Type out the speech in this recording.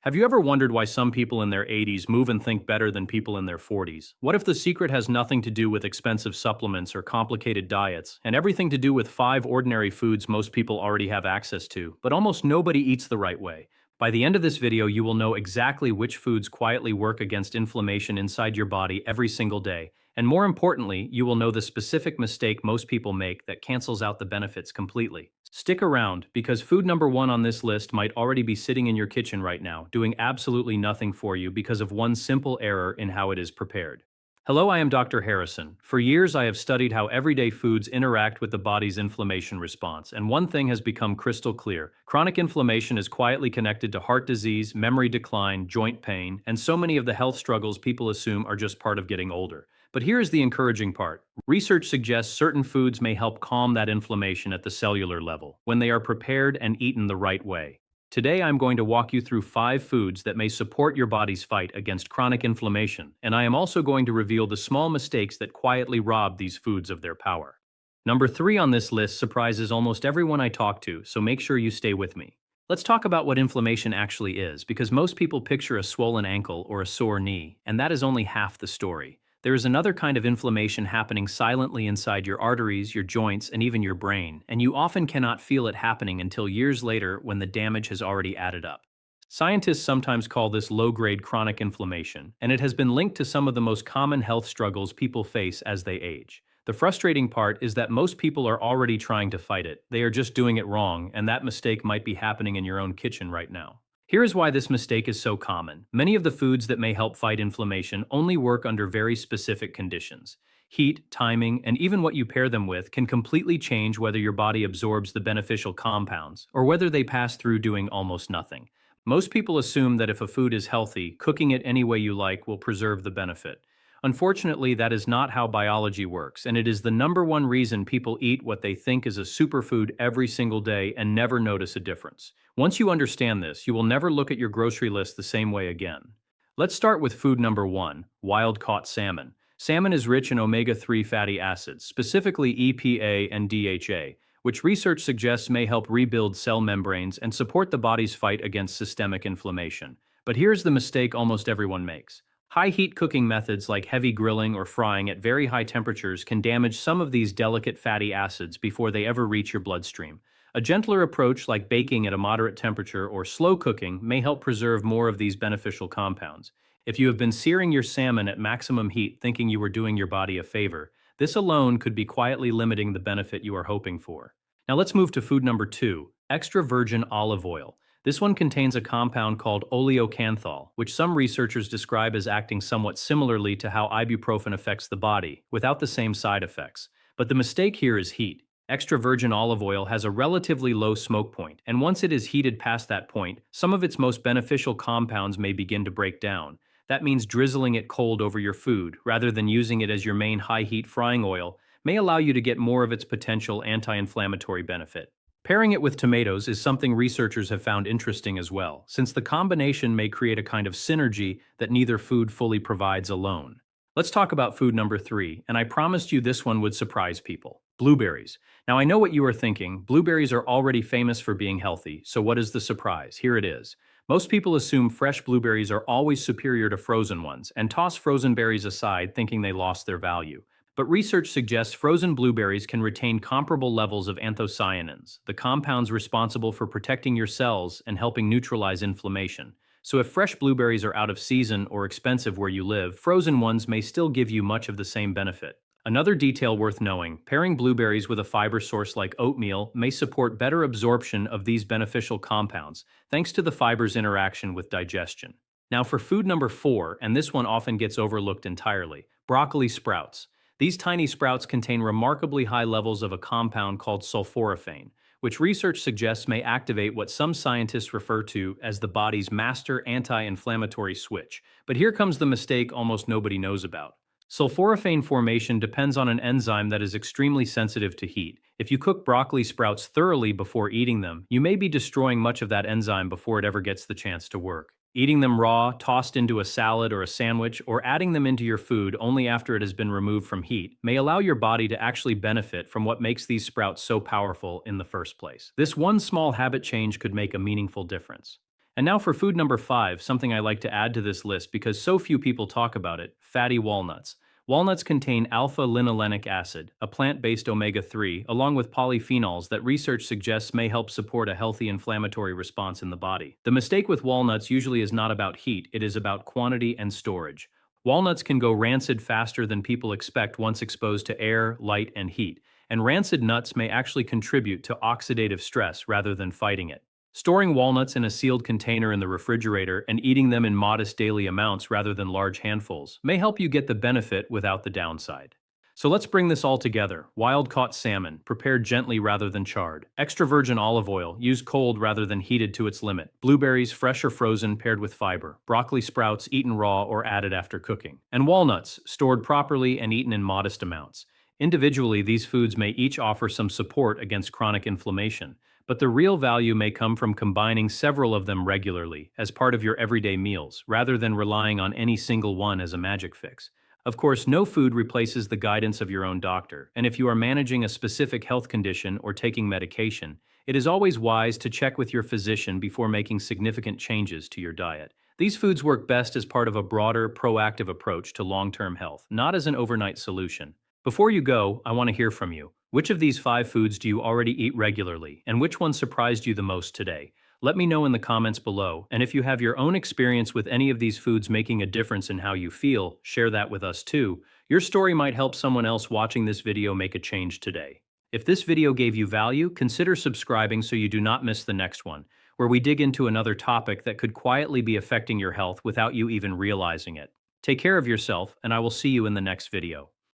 Have you ever wondered why some people in their 80s move and think better than people in their 40s? What if the secret has nothing to do with expensive supplements or complicated diets, and everything to do with 5 ordinary foods most people already have access to, but almost nobody eats the right way? By the end of this video, you will know exactly which foods quietly work against inflammation inside your body every single day. And more importantly, you will know the specific mistake most people make that cancels out the benefits completely. Stick around, because food number 1 on this list might already be sitting in your kitchen right now, doing absolutely nothing for you because of one simple error in how it is prepared. Hello, I am Dr. Harrison. For years, I have studied how everyday foods interact with the body's inflammation response, and one thing has become crystal clear. Chronic inflammation is quietly connected to heart disease, memory decline, joint pain, and so many of the health struggles people assume are just part of getting older. But here is the encouraging part. Research suggests certain foods may help calm that inflammation at the cellular level, when they are prepared and eaten the right way. Today I'm going to walk you through 5 foods that may support your body's fight against chronic inflammation, and I am also going to reveal the small mistakes that quietly rob these foods of their power. Number 3 on this list surprises almost everyone I talk to, so make sure you stay with me. Let's talk about what inflammation actually is, because most people picture a swollen ankle or a sore knee, and that is only half the story. There is another kind of inflammation happening silently inside your arteries, your joints, and even your brain, and you often cannot feel it happening until years later when the damage has already added up. Scientists sometimes call this low-grade chronic inflammation, and it has been linked to some of the most common health struggles people face as they age. The frustrating part is that most people are already trying to fight it. They are just doing it wrong, and that mistake might be happening in your own kitchen right now. Here is why this mistake is so common. Many of the foods that may help fight inflammation only work under very specific conditions. Heat, timing, and even what you pair them with can completely change whether your body absorbs the beneficial compounds or whether they pass through doing almost nothing. Most people assume that if a food is healthy, cooking it any way you like will preserve the benefit. Unfortunately, that is not how biology works, and it is the number one reason people eat what they think is a superfood every single day and never notice a difference. Once you understand this, you will never look at your grocery list the same way again. Let's start with food number 1, wild-caught salmon. Salmon is rich in omega-3 fatty acids, specifically EPA and DHA, which research suggests may help rebuild cell membranes and support the body's fight against systemic inflammation. But here's the mistake almost everyone makes. High-heat cooking methods like heavy grilling or frying at very high temperatures can damage some of these delicate fatty acids before they ever reach your bloodstream. A gentler approach like baking at a moderate temperature or slow cooking may help preserve more of these beneficial compounds. If you have been searing your salmon at maximum heat thinking you were doing your body a favor, this alone could be quietly limiting the benefit you are hoping for. Now let's move to food number 2, extra virgin olive oil. This one contains a compound called oleocanthal, which some researchers describe as acting somewhat similarly to how ibuprofen affects the body, without the same side effects. But the mistake here is heat. Extra virgin olive oil has a relatively low smoke point, and once it is heated past that point, some of its most beneficial compounds may begin to break down. That means drizzling it cold over your food, rather than using it as your main high-heat frying oil, may allow you to get more of its potential anti-inflammatory benefit. Pairing it with tomatoes is something researchers have found interesting as well, since the combination may create a kind of synergy that neither food fully provides alone. Let's talk about food number 3, and I promised you this one would surprise people. Blueberries. Now I know what you are thinking. Blueberries are already famous for being healthy, so what is the surprise? Here it is. Most people assume fresh blueberries are always superior to frozen ones, and toss frozen berries aside thinking they lost their value. But research suggests frozen blueberries can retain comparable levels of anthocyanins, the compounds responsible for protecting your cells and helping neutralize inflammation. So if fresh blueberries are out of season or expensive where you live, frozen ones may still give you much of the same benefit. Another detail worth knowing, pairing blueberries with a fiber source like oatmeal may support better absorption of these beneficial compounds, thanks to the fiber's interaction with digestion. Now for food number 4, and this one often gets overlooked entirely, broccoli sprouts. These tiny sprouts contain remarkably high levels of a compound called sulforaphane, which research suggests may activate what some scientists refer to as the body's master anti-inflammatory switch. But here comes the mistake almost nobody knows about. Sulforaphane formation depends on an enzyme that is extremely sensitive to heat. If you cook broccoli sprouts thoroughly before eating them, you may be destroying much of that enzyme before it ever gets the chance to work. Eating them raw, tossed into a salad or a sandwich, or adding them into your food only after it has been removed from heat may allow your body to actually benefit from what makes these sprouts so powerful in the first place. This one small habit change could make a meaningful difference. And now for food number 5, something I like to add to this list because so few people talk about it: fatty walnuts. Walnuts contain alpha-linolenic acid, a plant-based omega-3, along with polyphenols that research suggests may help support a healthy inflammatory response in the body. The mistake with walnuts usually is not about heat, it is about quantity and storage. Walnuts can go rancid faster than people expect once exposed to air, light, and heat, and rancid nuts may actually contribute to oxidative stress rather than fighting it. Storing walnuts in a sealed container in the refrigerator and eating them in modest daily amounts rather than large handfuls may help you get the benefit without the downside. So let's bring this all together. Wild-caught salmon, prepared gently rather than charred. Extra virgin olive oil, used cold rather than heated to its limit. Blueberries, fresh or frozen, paired with fiber. Broccoli sprouts, eaten raw or added after cooking. And walnuts, stored properly and eaten in modest amounts. Individually, these foods may each offer some support against chronic inflammation, but the real value may come from combining several of them regularly as part of your everyday meals, rather than relying on any single one as a magic fix. Of course, no food replaces the guidance of your own doctor, and if you are managing a specific health condition or taking medication, it is always wise to check with your physician before making significant changes to your diet. These foods work best as part of a broader, proactive approach to long-term health, not as an overnight solution. Before you go, I want to hear from you. Which of these 5 foods do you already eat regularly, and which one surprised you the most today? Let me know in the comments below, and if you have your own experience with any of these foods making a difference in how you feel, share that with us too. Your story might help someone else watching this video make a change today. If this video gave you value, consider subscribing so you do not miss the next one, where we dig into another topic that could quietly be affecting your health without you even realizing it. Take care of yourself, and I will see you in the next video.